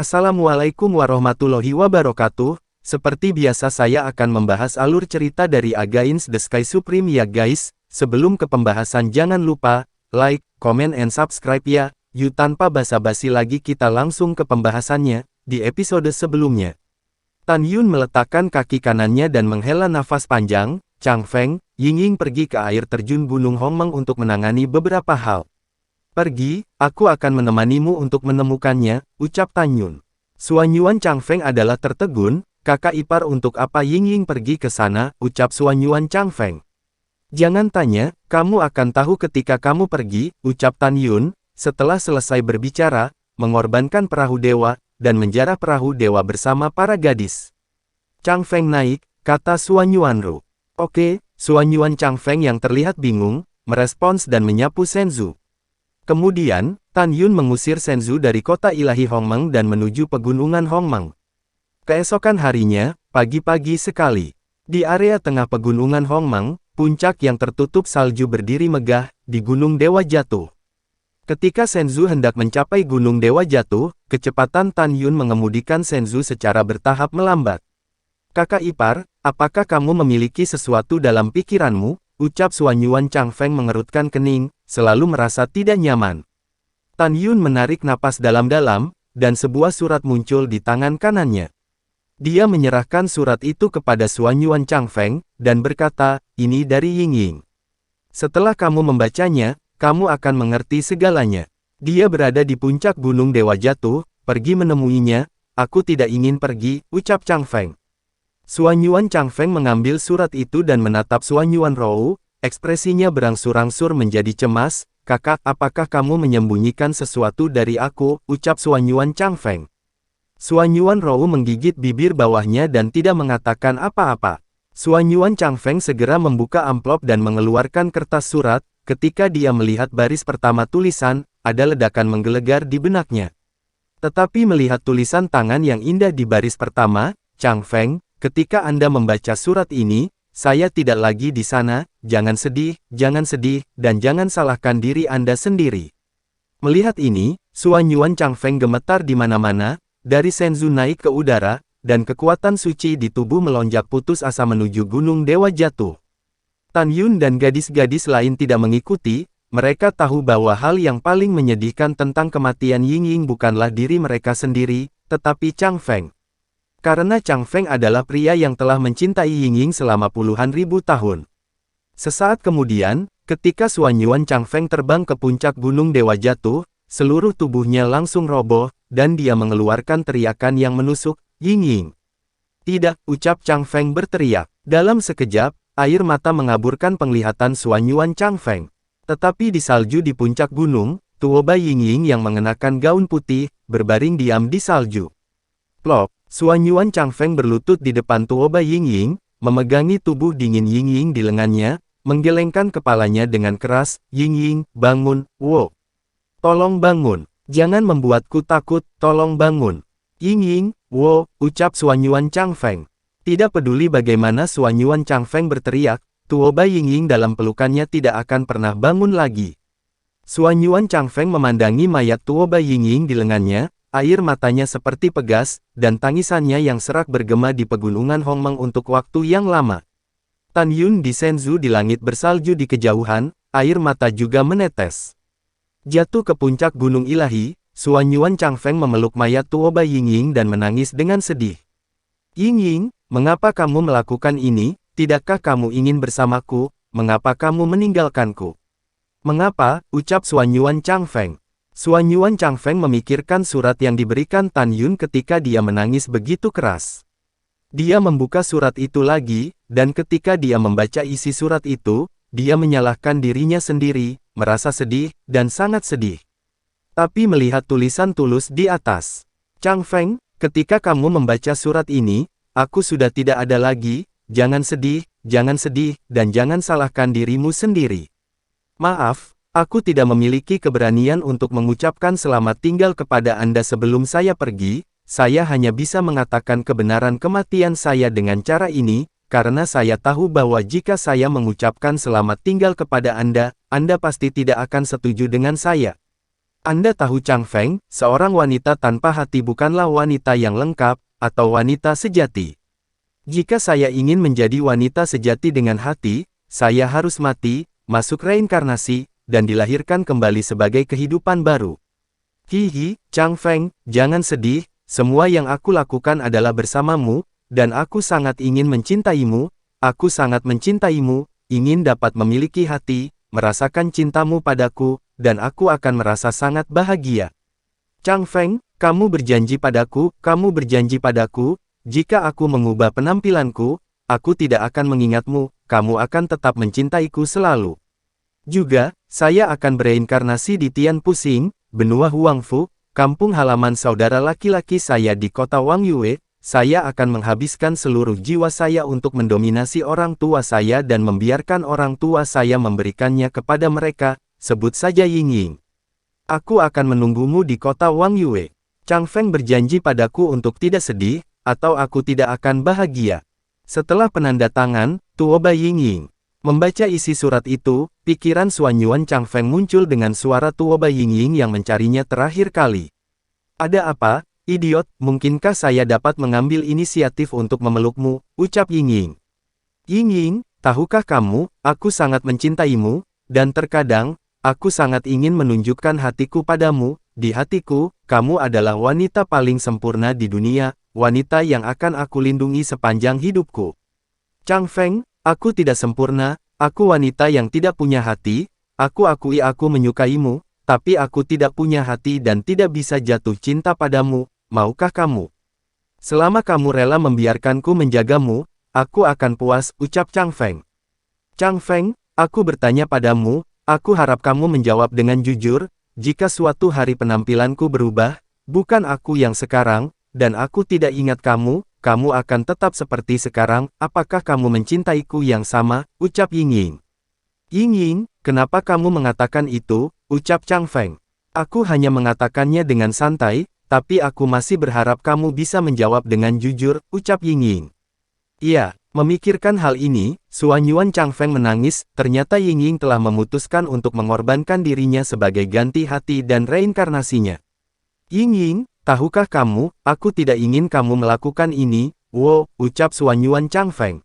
Assalamualaikum warahmatullahi wabarakatuh. Seperti biasa saya akan membahas alur cerita dari Against the Sky Supreme ya guys. Sebelum ke pembahasan jangan lupa, like, comment and subscribe ya. Yuk tanpa basa-basi lagi kita langsung ke pembahasannya. Di episode sebelumnya, Tan Yun meletakkan kaki kanannya dan menghela nafas panjang. Chang Feng, Yingying pergi ke air terjun Gunung Hongmeng untuk menangani beberapa hal. Pergi, aku akan menemanimu untuk menemukannya, ucap Tan Yun. Xuanyuan Chang Feng adalah tertegun, kakak ipar untuk apa Yingying pergi ke sana, ucap Xuanyuan Chang Feng. Jangan tanya, kamu akan tahu ketika kamu pergi, ucap Tan Yun, setelah selesai berbicara, mengorbankan perahu dewa, dan menjarah perahu dewa bersama para gadis. Chang Feng naik, kata Xuanyuan Ru. Oke, Xuanyuan Chang Feng yang terlihat bingung, merespons dan menyapu Shenzhou. Kemudian, Tan Yun mengusir Shenzhou dari kota ilahi Hongmeng dan menuju pegunungan Hongmeng. Keesokan harinya, pagi-pagi sekali, di area tengah pegunungan Hongmeng, puncak yang tertutup salju berdiri megah, di Gunung Dewa Jatuh. Ketika Shenzhou hendak mencapai Gunung Dewa Jatuh, kecepatan Tan Yun mengemudikan Shenzhou secara bertahap melambat. Kakak ipar, apakah kamu memiliki sesuatu dalam pikiranmu? Ucap Xuanyuan Chang Feng mengerutkan kening, selalu merasa tidak nyaman. Tan Yun menarik napas dalam-dalam, dan sebuah surat muncul di tangan kanannya. Dia menyerahkan surat itu kepada Xuanyuan Chang Feng, dan berkata, ini dari Yingying. Setelah kamu membacanya, kamu akan mengerti segalanya. Dia berada di puncak Gunung Dewa Jatuh, pergi menemuinya, aku tidak ingin pergi, ucap Chang Feng. Xuanyuan Chang Feng mengambil surat itu dan menatap Xuanyuan Rou, ekspresinya berangsur-angsur menjadi cemas. Kakak, apakah kamu menyembunyikan sesuatu dari aku, ucap Xuanyuan Chang Feng. Xuanyuan Rou menggigit bibir bawahnya dan tidak mengatakan apa-apa. Xuanyuan Chang Feng segera membuka amplop dan mengeluarkan kertas surat. Ketika dia melihat baris pertama tulisan, ada ledakan menggelegar di benaknya. Tetapi melihat tulisan tangan yang indah di baris pertama, Chang Feng, ketika Anda membaca surat ini, saya tidak lagi di sana, jangan sedih, dan jangan salahkan diri Anda sendiri. Melihat ini, Xuanyuan Chang Feng gemetar di mana-mana, dari Shenzhou naik ke udara, dan kekuatan suci di tubuh melonjak putus asa menuju Gunung Dewa Jatuh. Tan Yun dan gadis-gadis lain tidak mengikuti, mereka tahu bahwa hal yang paling menyedihkan tentang kematian Yingying bukanlah diri mereka sendiri, tetapi Chang Feng. Karena Chang Feng adalah pria yang telah mencintai Yingying selama puluhan ribu tahun. Sesaat kemudian, ketika Xuanyuan Chang Feng terbang ke puncak Gunung Dewa Jatuh, seluruh tubuhnya langsung roboh, dan dia mengeluarkan teriakan yang menusuk, Yingying. Tidak, ucap Chang Feng berteriak. Dalam sekejap, air mata mengaburkan penglihatan Xuanyuan Chang Feng. Tetapi di salju di puncak gunung, Tuoba Yingying yang mengenakan gaun putih, berbaring diam di salju. Plop. Xuanyuan Chang Feng berlutut di depan Tuoba Yingying, memegangi tubuh dingin Yingying di lengannya, menggelengkan kepalanya dengan keras, Yingying, bangun, wo. Tolong bangun, jangan membuatku takut, tolong bangun. Yingying, wo, ucap Xuanyuan Chang Feng. Tidak peduli bagaimana Xuanyuan Chang Feng berteriak, Tuoba Yingying dalam pelukannya tidak akan pernah bangun lagi. Xuanyuan Chang Feng memandangi mayat Tuoba Yingying di lengannya, air matanya seperti pegas, dan tangisannya yang serak bergema di pegunungan Hongmeng untuk waktu yang lama. Tan Yun di Shenzhou di langit bersalju di kejauhan, air mata juga menetes. Jatuh ke puncak gunung ilahi, Xuanyuan Chang Feng memeluk mayat Tuoba Yingying dan menangis dengan sedih. Yingying, mengapa kamu melakukan ini? Tidakkah kamu ingin bersamaku? Mengapa kamu meninggalkanku? Mengapa? Ucap Xuanyuan Chang Feng. Xuanyuan Chang Feng memikirkan surat yang diberikan Tan Yun ketika dia menangis begitu keras. Dia membuka surat itu lagi, dan ketika dia membaca isi surat itu, dia menyalahkan dirinya sendiri, merasa sedih, dan sangat sedih. Tapi melihat tulisan tulus di atas, Chang Feng, ketika kamu membaca surat ini, aku sudah tidak ada lagi, jangan sedih, dan jangan salahkan dirimu sendiri. Maaf. Aku tidak memiliki keberanian untuk mengucapkan selamat tinggal kepada Anda sebelum saya pergi, saya hanya bisa mengatakan kebenaran kematian saya dengan cara ini, karena saya tahu bahwa jika saya mengucapkan selamat tinggal kepada Anda pasti tidak akan setuju dengan saya. Anda tahu Chang Feng, seorang wanita tanpa hati bukanlah wanita yang lengkap, atau wanita sejati. Jika saya ingin menjadi wanita sejati dengan hati, saya harus mati, masuk reinkarnasi, dan dilahirkan kembali sebagai kehidupan baru. Hihi, Chang Feng, jangan sedih, semua yang aku lakukan adalah bersamamu, dan aku sangat ingin mencintaimu, aku sangat mencintaimu, ingin dapat memiliki hati, merasakan cintamu padaku, dan aku akan merasa sangat bahagia. Chang Feng, kamu berjanji padaku, jika aku mengubah penampilanku, aku tidak akan mengingatmu, kamu akan tetap mencintaiku selalu. Juga, saya akan bereinkarnasi di Tian Pusing, benua Huangfu, kampung halaman saudara laki-laki saya di kota Wangyue. Saya akan menghabiskan seluruh jiwa saya untuk mendominasi orang tua saya dan membiarkan orang tua saya memberikannya kepada mereka, sebut saja Yingying. Aku akan menunggumu di kota Wangyue. Chang Feng berjanji padaku untuk tidak sedih, atau aku tidak akan bahagia. Setelah penandatangan, Tuoba Yingying membaca isi surat itu, pikiran Xuanyuan Chang Feng muncul dengan suara Tuoba Yingying yang mencarinya terakhir kali. Ada apa? Idiot, mungkinkah saya dapat mengambil inisiatif untuk memelukmu, ucap Yingying. Yingying, tahukah kamu, aku sangat mencintaimu, dan terkadang, aku sangat ingin menunjukkan hatiku padamu, di hatiku, kamu adalah wanita paling sempurna di dunia, wanita yang akan aku lindungi sepanjang hidupku. Chang Feng, aku tidak sempurna, aku wanita yang tidak punya hati, aku akui aku menyukaimu, tapi aku tidak punya hati dan tidak bisa jatuh cinta padamu. Maukah kamu? Selama kamu rela membiarkanku menjagamu, aku akan puas, ucap Chang Feng. Chang Feng, aku bertanya padamu, aku harap kamu menjawab dengan jujur, jika suatu hari penampilanku berubah, bukan aku yang sekarang, dan aku tidak ingat kamu, kamu akan tetap seperti sekarang, apakah kamu mencintaiku yang sama, ucap Yingying. Yingying, kenapa kamu mengatakan itu, ucap Chang Feng. Aku hanya mengatakannya dengan santai, tapi aku masih berharap kamu bisa menjawab dengan jujur, ucap Yingying. Iya, memikirkan hal ini, Xuanyuan Chang Feng menangis, ternyata Yingying telah memutuskan untuk mengorbankan dirinya sebagai ganti hati dan reinkarnasinya. Yingying, tahukah kamu, aku tidak ingin kamu melakukan ini, wo, ucap Xuanyuan Chang Feng.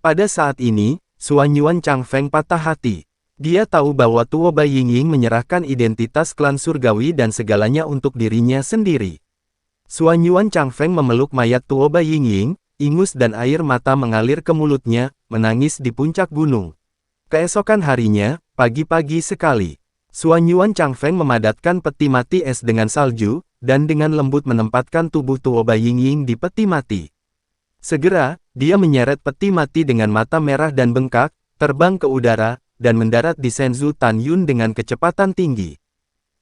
Pada saat ini, Xuanyuan Chang Feng patah hati. Dia tahu bahwa Tuoba Yingying menyerahkan identitas klan surgawi dan segalanya untuk dirinya sendiri. Xuanyuan Chang Feng memeluk mayat Tuoba Yingying, ingus dan air mata mengalir ke mulutnya, menangis di puncak gunung. Keesokan harinya, pagi-pagi sekali, Xuanyuan Chang Feng memadatkan peti mati es dengan salju, dan dengan lembut menempatkan tubuh Tuoba Yingying di peti mati. Segera, dia menyeret peti mati dengan mata merah dan bengkak, terbang ke udara, dan mendarat di Shenzhou Tan Yun dengan kecepatan tinggi.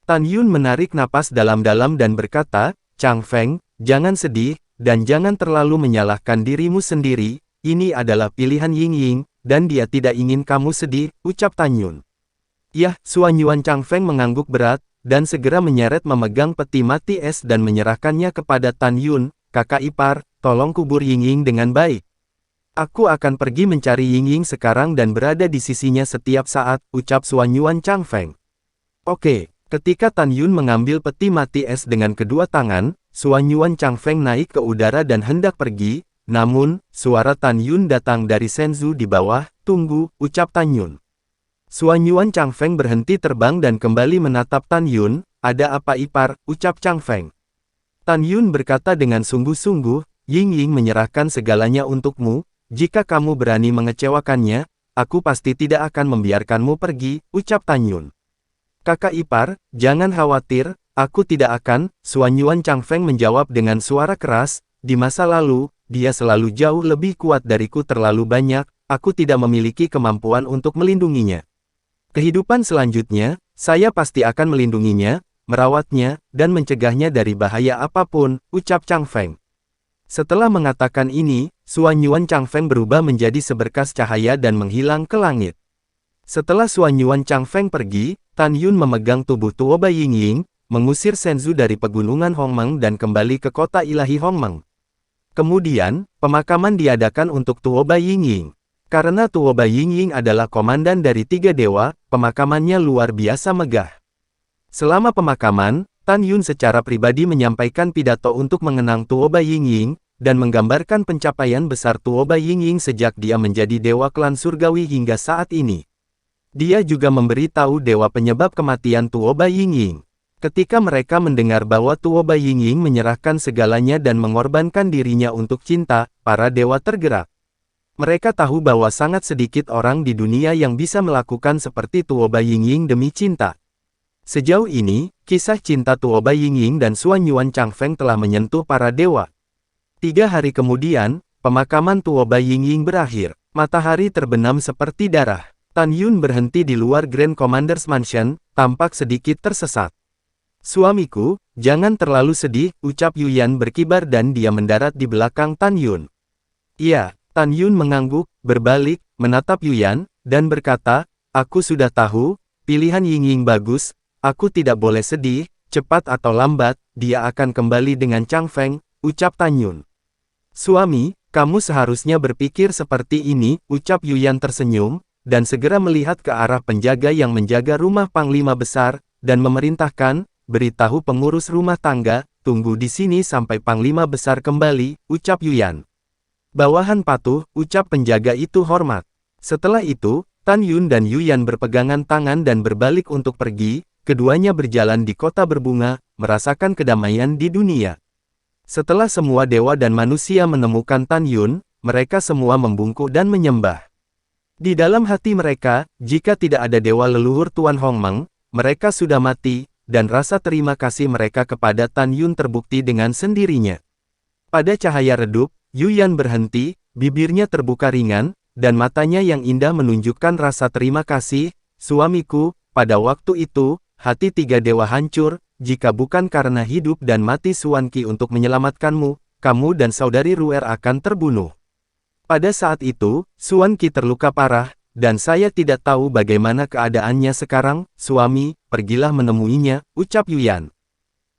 Tan Yun menarik napas dalam-dalam dan berkata, Chang Feng, jangan sedih, dan jangan terlalu menyalahkan dirimu sendiri, ini adalah pilihan Yingying, dan dia tidak ingin kamu sedih, ucap Tan Yun. Yah, Xuanyuan Chang Feng mengangguk berat, dan segera menyeret memegang peti mati es dan menyerahkannya kepada Tan Yun, kakak ipar, tolong kubur Yingying dengan baik. Aku akan pergi mencari Yingying sekarang dan berada di sisinya setiap saat, ucap Xuanyuan Chang Feng. Oke, ketika Tan Yun mengambil peti mati es dengan kedua tangan, Xuanyuan Chang Feng naik ke udara dan hendak pergi, namun, suara Tan Yun datang dari Shenzhou di bawah, tunggu, ucap Tan Yun. Xuanyuan Chang Feng berhenti terbang dan kembali menatap Tan Yun, ada apa ipar, ucap Chang Feng. Tan Yun berkata dengan sungguh-sungguh, Yingying menyerahkan segalanya untukmu, jika kamu berani mengecewakannya, aku pasti tidak akan membiarkanmu pergi, ucap Tan Yun. Kakak ipar, jangan khawatir, aku tidak akan, Xuanyuan Chang Feng menjawab dengan suara keras, di masa lalu, dia selalu jauh lebih kuat dariku terlalu banyak, aku tidak memiliki kemampuan untuk melindunginya. Kehidupan selanjutnya, saya pasti akan melindunginya, merawatnya, dan mencegahnya dari bahaya apapun, ucap Chang Feng. Setelah mengatakan ini, Xuanyuan Chang Feng berubah menjadi seberkas cahaya dan menghilang ke langit. Setelah Xuanyuan Chang Feng pergi, Tan Yun memegang tubuh Tuoba Yingying, mengusir Shenzhou dari pegunungan Hongmeng dan kembali ke kota ilahi Hongmeng. Kemudian, pemakaman diadakan untuk Tuoba Yingying. Karena Tuoba Yingying adalah komandan dari 3 dewa, pemakamannya luar biasa megah. Selama pemakaman, Tan Yun secara pribadi menyampaikan pidato untuk mengenang Tuo Bai Yingying, dan menggambarkan pencapaian besar Tuo Bai Yingying sejak dia menjadi dewa klan surgawi hingga saat ini. Dia juga memberi tahu dewa penyebab kematian Tuo Bai Yingying. Ketika mereka mendengar bahwa Tuo Bai Yingying menyerahkan segalanya dan mengorbankan dirinya untuk cinta, para dewa tergerak. Mereka tahu bahwa sangat sedikit orang di dunia yang bisa melakukan seperti Tuo Bai Yingying demi cinta. Sejauh ini, kisah cinta Tuo Bai Yingying dan Xuan Yuan Changfeng telah menyentuh para dewa. 3 hari kemudian, pemakaman Tuo Bai Yingying berakhir. Matahari terbenam seperti darah. Tan Yun berhenti di luar Grand Commander's Mansion, tampak sedikit tersesat. Suamiku, jangan terlalu sedih, ucap Yuyan berkibar dan dia mendarat di belakang Tan Yun. Iya, Tan Yun mengangguk, berbalik, menatap Yuyan, dan berkata, aku sudah tahu, pilihan Yingying bagus, aku tidak boleh sedih, cepat atau lambat, dia akan kembali dengan Changfeng, ucap Tan Yun. Suami, kamu seharusnya berpikir seperti ini, ucap Yuyan tersenyum, dan segera melihat ke arah penjaga yang menjaga rumah Panglima Besar, dan memerintahkan, beritahu pengurus rumah tangga, tunggu di sini sampai Panglima Besar kembali, ucap Yuyan. Bawahan patuh, ucap penjaga itu hormat. Setelah itu, Tan Yun dan Yuyan berpegangan tangan dan berbalik untuk pergi, keduanya berjalan di kota berbunga, merasakan kedamaian di dunia. Setelah semua dewa dan manusia menemukan Tan Yun, mereka semua membungkuk dan menyembah. Di dalam hati mereka, jika tidak ada dewa leluhur Tuan Hongmeng, mereka sudah mati, dan rasa terima kasih mereka kepada Tan Yun terbukti dengan sendirinya. Pada cahaya redup, Yuyan berhenti, bibirnya terbuka ringan, dan matanya yang indah menunjukkan rasa terima kasih, suamiku, pada waktu itu, hati 3 dewa hancur, jika bukan karena hidup dan mati Xuan Qi untuk menyelamatkanmu, kamu dan saudari Ruer akan terbunuh. Pada saat itu, Xuan Qi terluka parah, dan saya tidak tahu bagaimana keadaannya sekarang, suami, pergilah menemuinya, ucap Yuyan.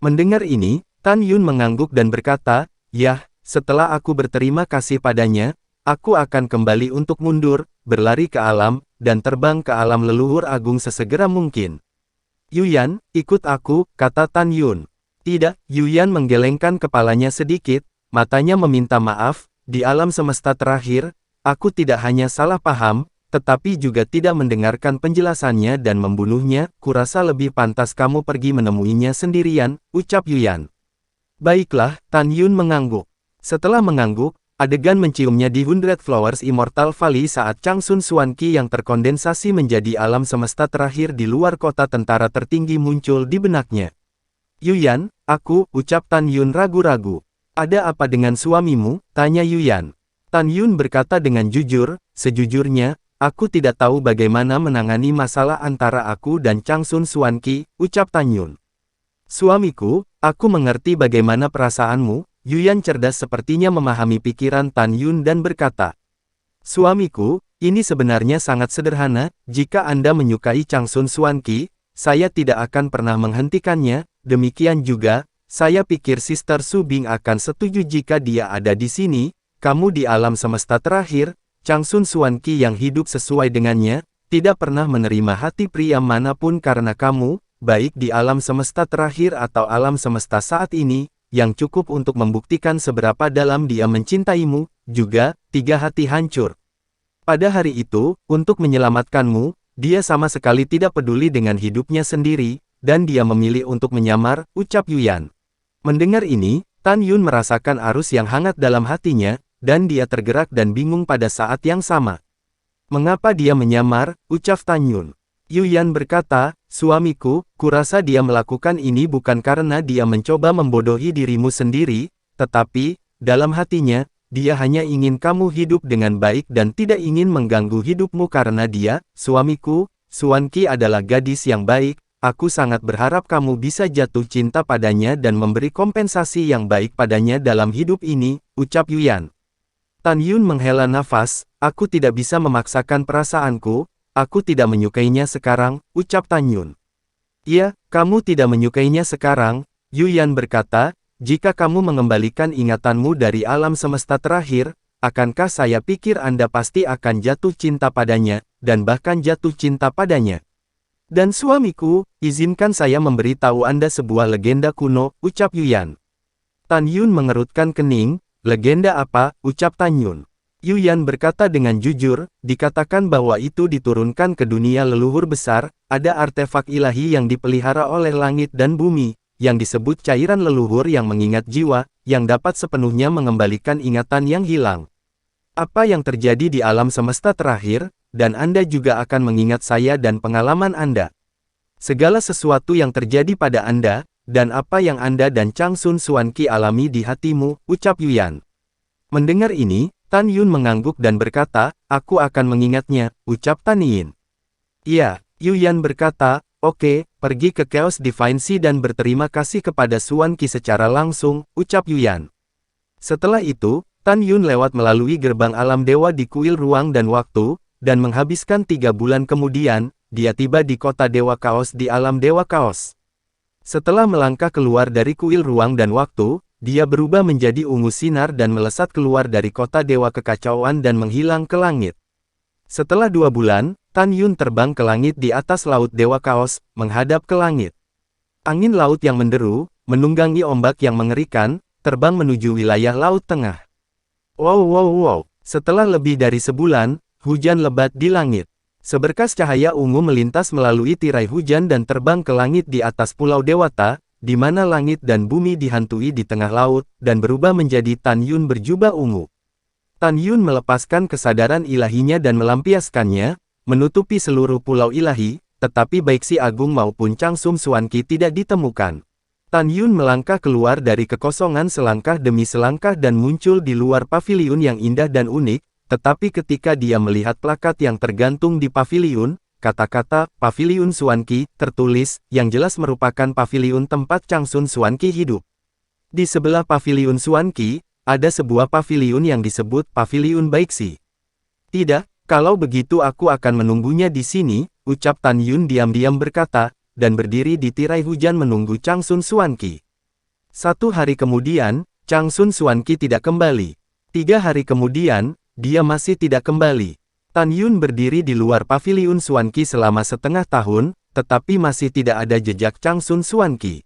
Mendengar ini, Tan Yun mengangguk dan berkata, yah, setelah aku berterima kasih padanya, aku akan kembali untuk mundur, berlari ke alam, dan terbang ke alam leluhur agung sesegera mungkin. Yuyan, ikut aku, kata Tan Yun. Tidak, Yuyan menggelengkan kepalanya sedikit, matanya meminta maaf, di alam semesta terakhir, aku tidak hanya salah paham, tetapi juga tidak mendengarkan penjelasannya dan membunuhnya, kurasa lebih pantas kamu pergi menemuinya sendirian, ucap Yuyan. Baiklah, Tan Yun mengangguk. Setelah mengangguk, adegan menciumnya di Hundred Flowers Immortal Valley saat Changsun Xuan Qi yang terkondensasi menjadi alam semesta terakhir di luar kota tentara tertinggi muncul di benaknya. Yuyan, aku, ucap Tan Yun ragu-ragu. Ada apa dengan suamimu? Tanya Yuyan. Tan Yun berkata dengan jujur, sejujurnya, aku tidak tahu bagaimana menangani masalah antara aku dan Changsun Xuan Qi, ucap Tan Yun. Suamiku, aku mengerti bagaimana perasaanmu. Yuyan cerdas sepertinya memahami pikiran Tan Yun dan berkata, suamiku, ini sebenarnya sangat sederhana, jika Anda menyukai Changsun Xuan Qi, saya tidak akan pernah menghentikannya, demikian juga, saya pikir Sister Su Bing akan setuju jika dia ada di sini, kamu di alam semesta terakhir, Changsun Xuan Qi yang hidup sesuai dengannya, tidak pernah menerima hati pria manapun karena kamu, baik di alam semesta terakhir atau alam semesta saat ini, yang cukup untuk membuktikan seberapa dalam dia mencintaimu, juga, 3 hati hancur. Pada hari itu, untuk menyelamatkanmu, dia sama sekali tidak peduli dengan hidupnya sendiri, dan dia memilih untuk menyamar, ucap Yuyan. Mendengar ini, Tan Yun merasakan arus yang hangat dalam hatinya, dan dia tergerak dan bingung pada saat yang sama. Mengapa dia menyamar, ucap Tan Yun. Yuyan berkata, suamiku, kurasa dia melakukan ini bukan karena dia mencoba membodohi dirimu sendiri, tetapi, dalam hatinya, dia hanya ingin kamu hidup dengan baik dan tidak ingin mengganggu hidupmu karena dia, suamiku, Xuan Qi adalah gadis yang baik, aku sangat berharap kamu bisa jatuh cinta padanya dan memberi kompensasi yang baik padanya dalam hidup ini, ucap Yuyan. Tan Yun menghela nafas, aku tidak bisa memaksakan perasaanku, aku tidak menyukainya sekarang, ucap Tan Yun. Iya, kamu tidak menyukainya sekarang, Yuyan berkata, jika kamu mengembalikan ingatanmu dari alam semesta terakhir, akankah saya pikir Anda pasti akan jatuh cinta padanya, dan bahkan jatuh cinta padanya. Dan suamiku, izinkan saya memberitahu Anda sebuah legenda kuno, ucap Yuyan. Tan Yun mengerutkan kening. Legenda apa, ucap Tan Yun. Yuyan berkata dengan jujur, dikatakan bahwa itu diturunkan ke dunia leluhur besar, ada artefak ilahi yang dipelihara oleh langit dan bumi, yang disebut cairan leluhur yang mengingat jiwa, yang dapat sepenuhnya mengembalikan ingatan yang hilang. Apa yang terjadi di alam semesta terakhir, dan Anda juga akan mengingat saya dan pengalaman Anda. Segala sesuatu yang terjadi pada Anda, dan apa yang Anda dan Chang Sun Xuanqi alami di hatimu, ucap Yuyan. Mendengar ini, Tan Yun mengangguk dan berkata, aku akan mengingatnya, ucap Tan Yin. Iya, Yuyan berkata, oke, pergi ke Chaos Divine Sea dan berterima kasih kepada Xuanqi secara langsung, ucap Yuyan. Setelah itu, Tan Yun lewat melalui gerbang alam dewa di kuil ruang dan waktu, dan menghabiskan 3 bulan kemudian, dia tiba di kota Dewa Kaos di alam Dewa Kaos. Setelah melangkah keluar dari kuil ruang dan waktu, dia berubah menjadi ungu sinar dan melesat keluar dari kota Dewa Kekacauan dan menghilang ke langit. Setelah 2 bulan, Tan Yun terbang ke langit di atas laut Dewa Kaos, menghadap ke langit. Angin laut yang menderu, menunggangi ombak yang mengerikan, terbang menuju wilayah Laut Tengah. Wow, setelah lebih dari sebulan, hujan lebat di langit. Seberkas cahaya ungu melintas melalui tirai hujan dan terbang ke langit di atas Pulau Dewata, di mana langit dan bumi dihantui di tengah laut, dan berubah menjadi Tan Yun berjubah ungu. Tan Yun melepaskan kesadaran ilahinya dan melampiaskannya, menutupi seluruh pulau ilahi, tetapi baik si Agung maupun Chang Sun Xuanqi tidak ditemukan. Tan Yun melangkah keluar dari kekosongan selangkah demi selangkah dan muncul di luar paviliun yang indah dan unik, tetapi ketika dia melihat plakat yang tergantung di paviliun, kata-kata Paviliun Xuanqi tertulis, yang jelas merupakan paviliun tempat Chang Sun Xuanqi hidup. Di sebelah paviliun Xuanqi, ada sebuah paviliun yang disebut Paviliun Baixi. Tidak, kalau begitu aku akan menunggunya di sini, ucap Tan Yun diam-diam berkata, dan berdiri di tirai hujan menunggu Chang Sun Xuanqi. 1 hari kemudian, Chang Sun Xuanqi tidak kembali. 3 hari kemudian, dia masih tidak kembali. Tan Yun berdiri di luar paviliun Xuanqi selama setengah tahun, tetapi masih tidak ada jejak Chang Sun Xuanqi.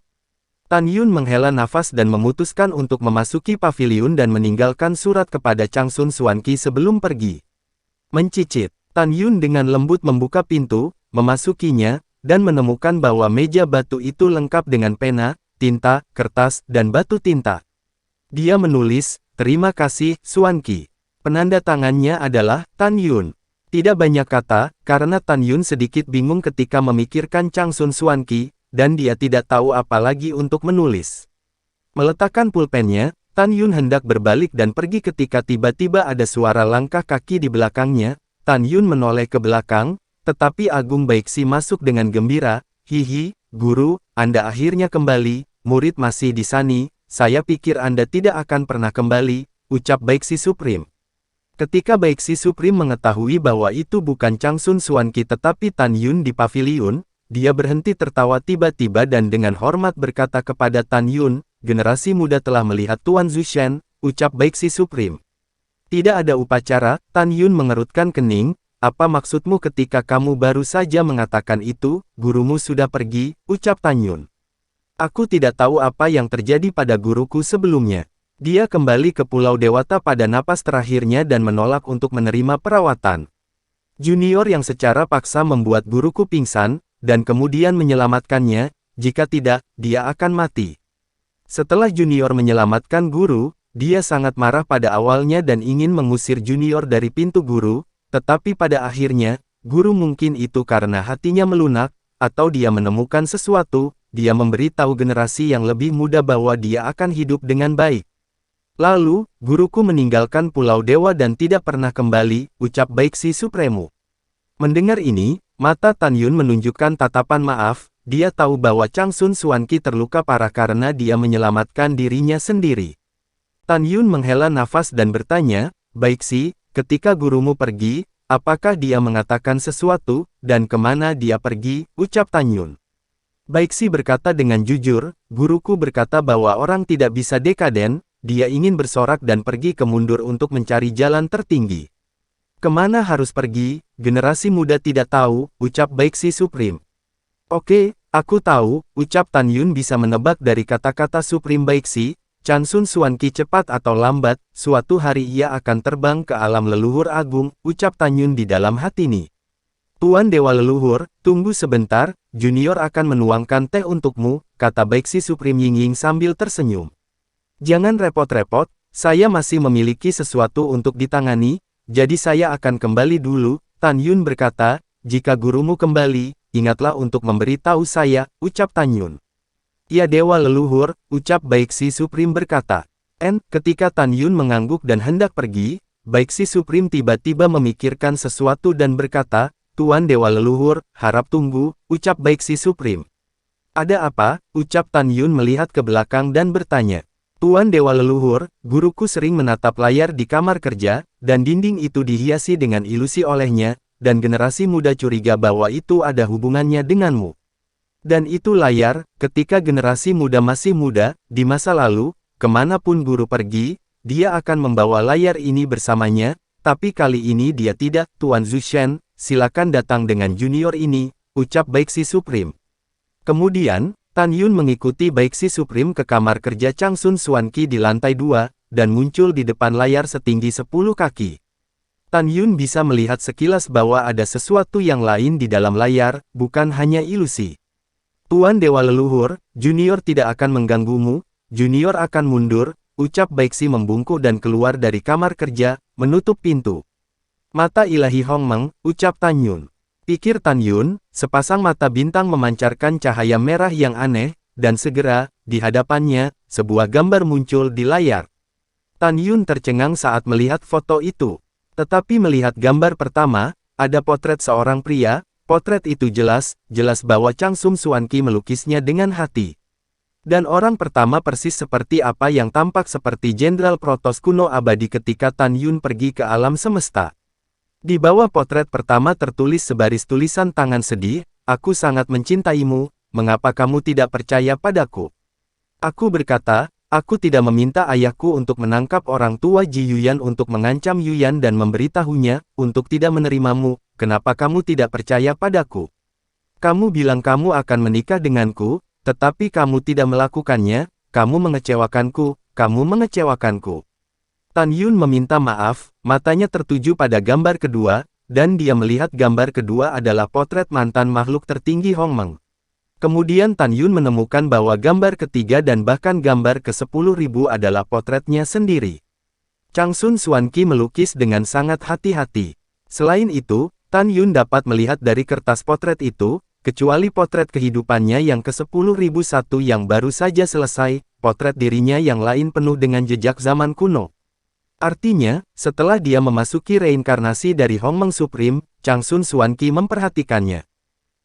Tan Yun menghela nafas dan memutuskan untuk memasuki paviliun dan meninggalkan surat kepada Chang Sun Xuanqi sebelum pergi. Mencicit, Tan Yun dengan lembut membuka pintu, memasukinya, dan menemukan bahwa meja batu itu lengkap dengan pena, tinta, kertas, dan batu tinta. Dia menulis, terima kasih, Xuanqi. Penanda tangannya adalah Tan Yun. Tidak banyak kata, karena Tan Yun sedikit bingung ketika memikirkan Chang Sun Xuanqi, dan dia tidak tahu apa lagi untuk menulis. Meletakkan pulpennya, Tan Yun hendak berbalik dan pergi ketika tiba-tiba ada suara langkah kaki di belakangnya. Tan Yun menoleh ke belakang, tetapi Agung Baixi masuk dengan gembira, hihi, guru, Anda akhirnya kembali, murid masih di sini, saya pikir Anda tidak akan pernah kembali, ucap Baixi Supreme. Ketika Baixi Supreme mengetahui bahwa itu bukan Chang Sun Xuanqi tetapi Tan Yun di paviliun, dia berhenti tertawa tiba-tiba dan dengan hormat berkata kepada Tan Yun, generasi muda telah melihat Tuan Zushen, ucap Baixi Supreme. Tidak ada upacara, Tan Yun mengerutkan kening, apa maksudmu ketika kamu baru saja mengatakan itu, gurumu sudah pergi, ucap Tan Yun. Aku tidak tahu apa yang terjadi pada guruku sebelumnya. Dia kembali ke Pulau Dewata pada napas terakhirnya dan menolak untuk menerima perawatan. Junior yang secara paksa membuat guruku pingsan, dan kemudian menyelamatkannya, jika tidak, dia akan mati. Setelah Junior menyelamatkan guru, dia sangat marah pada awalnya dan ingin mengusir Junior dari pintu guru, tetapi pada akhirnya, guru mungkin itu karena hatinya melunak, atau dia menemukan sesuatu, dia memberitahu generasi yang lebih muda bahwa dia akan hidup dengan baik. Lalu, guruku meninggalkan Pulau Dewa dan tidak pernah kembali, ucap Baixi Supremo. Mendengar ini, mata Tan Yun menunjukkan tatapan maaf, dia tahu bahwa Chang Sun Xuanqi terluka parah karena dia menyelamatkan dirinya sendiri. Tan Yun menghela nafas dan bertanya, Baixi, ketika gurumu pergi, apakah dia mengatakan sesuatu, dan kemana dia pergi, ucap Tan Yun. Baixi berkata dengan jujur, guruku berkata bahwa orang tidak bisa dekaden, dia ingin bersorak dan pergi ke mundur untuk mencari jalan tertinggi. Kemana harus pergi, generasi muda tidak tahu, ucap Baixi Supreme. Oke, aku tahu, ucap Tan Yun bisa menebak dari kata-kata Supreme Baiksi, Chansun Suanki cepat atau lambat, suatu hari ia akan terbang ke alam leluhur agung, ucap Tan Yun di dalam hati nih. Tuan Dewa Leluhur, tunggu sebentar, Junior akan menuangkan teh untukmu, kata Baiksi Supreme Ying Ying sambil tersenyum. Jangan repot-repot, saya masih memiliki sesuatu untuk ditangani, jadi saya akan kembali dulu, Tan Yun berkata, jika gurumu kembali, ingatlah untuk memberitahu saya, ucap Tan Yun. Ya Dewa Leluhur, ucap Baiksi Supreme berkata. Ketika Tan Yun mengangguk dan hendak pergi, Baiksi Supreme tiba-tiba memikirkan sesuatu dan berkata, Tuan Dewa Leluhur, harap tunggu, ucap Baiksi Supreme. Ada apa? Ucap Tan Yun melihat ke belakang dan bertanya. Tuan Dewa Leluhur, guruku sering menatap layar di kamar kerja, dan dinding itu dihiasi dengan ilusi olehnya, dan generasi muda curiga bahwa itu ada hubungannya denganmu. Dan itu layar, ketika generasi muda masih muda, di masa lalu, kemanapun guru pergi, dia akan membawa layar ini bersamanya, tapi kali ini dia tidak, Tuan Zushen, silakan datang dengan junior ini, ucap Baiksi Supreme. Kemudian, Tan Yun mengikuti Baiksi Supreme ke kamar kerja Changsun Suanki di lantai 2, dan muncul di depan layar setinggi 10 kaki. Tan Yun bisa melihat sekilas bahwa ada sesuatu yang lain di dalam layar, bukan hanya ilusi. Tuan Dewa Leluhur, Junior tidak akan mengganggumu, Junior akan mundur, ucap Baiksi membungkuk dan keluar dari kamar kerja, menutup pintu. Mata ilahi Hongmeng, ucap Tan Yun. Pikir Tan Yun, sepasang mata bintang memancarkan cahaya merah yang aneh, dan segera, di hadapannya, sebuah gambar muncul di layar. Tan Yun tercengang saat melihat foto itu. Tetapi melihat gambar pertama, ada potret seorang pria, potret itu jelas bahwa Changsum Suanki melukisnya dengan hati. Dan orang pertama persis seperti apa yang tampak seperti Jenderal Protoss kuno abadi ketika Tan Yun pergi ke alam semesta. Di bawah potret pertama tertulis sebaris tulisan tangan sedih, aku sangat mencintaimu, mengapa kamu tidak percaya padaku? Aku berkata, aku tidak meminta ayahku untuk menangkap orang tua Ji Yuyan untuk mengancam Yuyan dan memberitahunya, untuk tidak menerimamu, kenapa kamu tidak percaya padaku? Kamu bilang kamu akan menikah denganku, tetapi kamu tidak melakukannya, kamu mengecewakanku. Tan Yun meminta maaf, matanya tertuju pada gambar kedua, dan dia melihat gambar kedua adalah potret mantan makhluk tertinggi Hongmeng. Kemudian Tan Yun menemukan bahwa gambar ketiga dan bahkan gambar ke-10.000 adalah potretnya sendiri. Changsun Suanki melukis dengan sangat hati-hati. Selain itu, Tan Yun dapat melihat dari kertas potret itu, kecuali potret kehidupannya yang ke-10.001 yang baru saja selesai, potret dirinya yang lain penuh dengan jejak zaman kuno. Artinya, setelah dia memasuki reinkarnasi dari Hongmeng Supreme, Changsun Suanki memperhatikannya.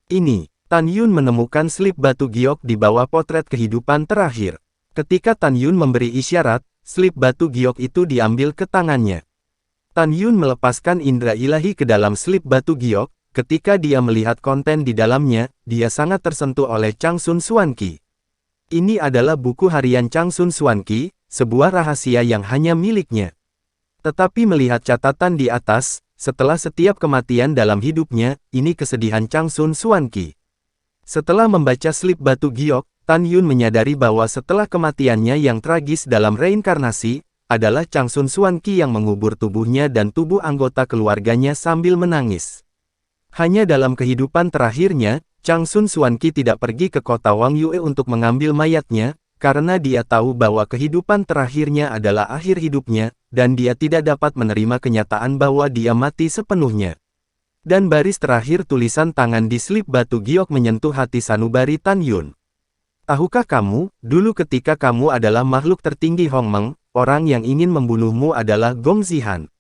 Ini, Tan Yun menemukan slip batu giok di bawah potret kehidupan terakhir. Ketika Tan Yun memberi isyarat, slip batu giok itu diambil ke tangannya. Tan Yun melepaskan indera ilahi ke dalam slip batu giok, ketika dia melihat konten di dalamnya, dia sangat tersentuh oleh Changsun Suanki. Ini adalah buku harian Changsun Suanki, sebuah rahasia yang hanya miliknya. Tetapi melihat catatan di atas, setelah setiap kematian dalam hidupnya, ini kesedihan Changsun Suanki. Setelah membaca slip batu giok, Tan Yun menyadari bahwa setelah kematiannya yang tragis dalam reinkarnasi, adalah Changsun Suanki yang mengubur tubuhnya dan tubuh anggota keluarganya sambil menangis. Hanya dalam kehidupan terakhirnya, Changsun Suanki tidak pergi ke kota Wang Yue untuk mengambil mayatnya, karena dia tahu bahwa kehidupan terakhirnya adalah akhir hidupnya, dan dia tidak dapat menerima kenyataan bahwa dia mati sepenuhnya. Dan baris terakhir tulisan tangan di slip batu giok menyentuh hati sanubari Tan Yun. Tahukah kamu, dulu ketika kamu adalah makhluk tertinggi Hongmeng, orang yang ingin membunuhmu adalah Gong Zihan.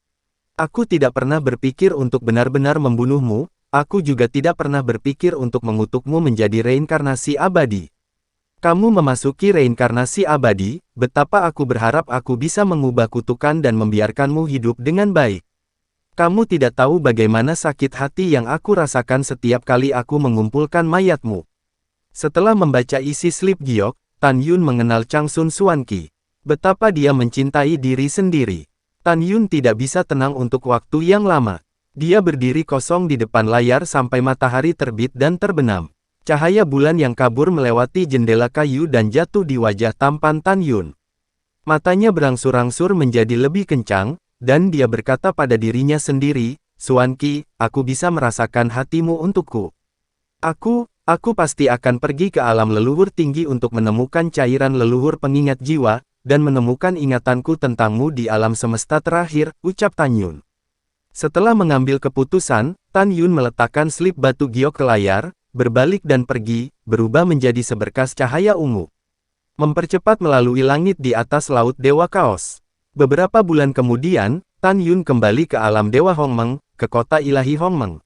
Aku tidak pernah berpikir untuk benar-benar membunuhmu, aku juga tidak pernah berpikir untuk mengutukmu menjadi reinkarnasi abadi. Kamu memasuki reinkarnasi abadi, betapa aku berharap aku bisa mengubah kutukan dan membiarkanmu hidup dengan baik. Kamu tidak tahu bagaimana sakit hati yang aku rasakan setiap kali aku mengumpulkan mayatmu. Setelah membaca isi slip giok, Tan Yun mengenal Changsun Suanki. Betapa dia mencintai diri sendiri. Tan Yun tidak bisa tenang untuk waktu yang lama. Dia berdiri kosong di depan layar sampai matahari terbit dan terbenam. Cahaya bulan yang kabur melewati jendela kayu dan jatuh di wajah tampan Tan Yun. Matanya berangsur-angsur menjadi lebih kencang, dan dia berkata pada dirinya sendiri, Xuan Qi, aku bisa merasakan hatimu untukku. Aku pasti akan pergi ke alam leluhur tinggi untuk menemukan cairan leluhur pengingat jiwa, dan menemukan ingatanku tentangmu di alam semesta terakhir, ucap Tan Yun. Setelah mengambil keputusan, Tan Yun meletakkan slip batu giok ke layar, berbalik dan pergi, berubah menjadi seberkas cahaya ungu. Mempercepat melalui langit di atas laut Dewa Kaos. Beberapa bulan kemudian, Tan Yun kembali ke alam Dewa Hongmeng, ke kota ilahi Hongmeng.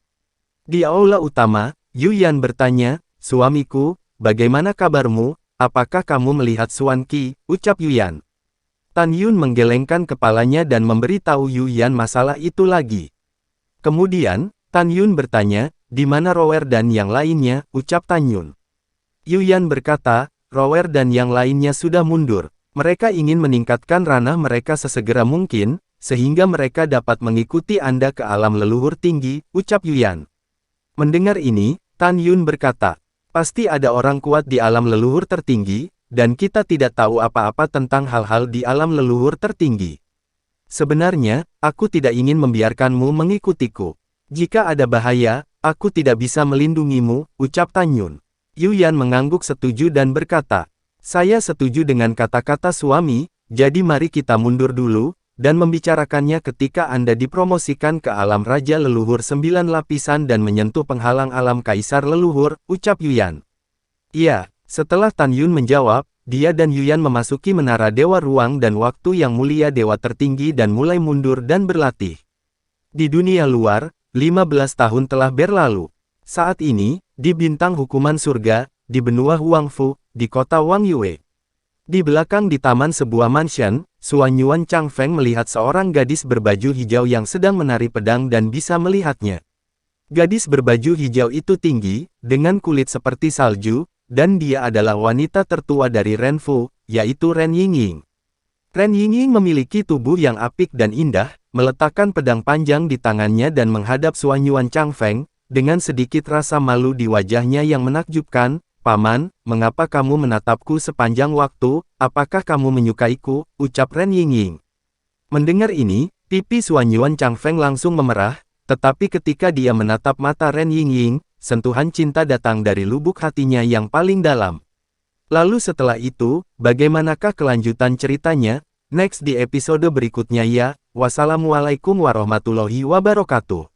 Di aula utama, Yu Yan bertanya, suamiku, bagaimana kabarmu, apakah kamu melihat Xuan Qi, ucap Yu Yan. Tan Yun menggelengkan kepalanya dan memberitahu Yu Yan masalah itu lagi. Kemudian, Tan Yun bertanya, di mana Rower dan yang lainnya, ucap Tan Yun. Yu Yan berkata, Rower dan yang lainnya sudah mundur. Mereka ingin meningkatkan ranah mereka sesegera mungkin, sehingga mereka dapat mengikuti Anda ke alam leluhur tinggi, ucap Yu Yan. Mendengar ini, Tan Yun berkata, pasti ada orang kuat di alam leluhur tertinggi, dan kita tidak tahu apa-apa tentang hal-hal di alam leluhur tertinggi. Sebenarnya, aku tidak ingin membiarkanmu mengikutiku. Jika ada bahaya, aku tidak bisa melindungimu, ucap Tan Yun. Yu Yan mengangguk setuju dan berkata, saya setuju dengan kata-kata suami, jadi mari kita mundur dulu, dan membicarakannya ketika Anda dipromosikan ke alam Raja Leluhur 9 lapisan dan menyentuh penghalang alam Kaisar Leluhur, ucap Yu Yan. Iya. Setelah Tan Yun menjawab, dia dan Yu Yan memasuki menara Dewa Ruang dan Waktu yang mulia Dewa tertinggi dan mulai mundur dan berlatih. Di dunia luar, 15 tahun telah berlalu. Saat ini, di bintang hukuman surga, di benua Huangfu, di kota Wang Yue. Di belakang di taman sebuah mansion, Xuan Yuan Changfeng melihat seorang gadis berbaju hijau yang sedang menari pedang dan bisa melihatnya. Gadis berbaju hijau itu tinggi, dengan kulit seperti salju, dan dia adalah wanita tertua dari Renfu, yaitu Ren Yingying. Ren Yingying memiliki tubuh yang apik dan indah, meletakkan pedang panjang di tangannya dan menghadap Xuan Yuan Changfeng, dengan sedikit rasa malu di wajahnya yang menakjubkan, Paman, mengapa kamu menatapku sepanjang waktu, apakah kamu menyukaiku, ucap Ren Yingying. Mendengar ini, pipi Xuan Yuan Changfeng langsung memerah, tetapi ketika dia menatap mata Ren Yingying, sentuhan cinta datang dari lubuk hatinya yang paling dalam. Lalu setelah itu, bagaimanakah kelanjutan ceritanya? Next di episode berikutnya ya. Wassalamualaikum warahmatullahi wabarakatuh.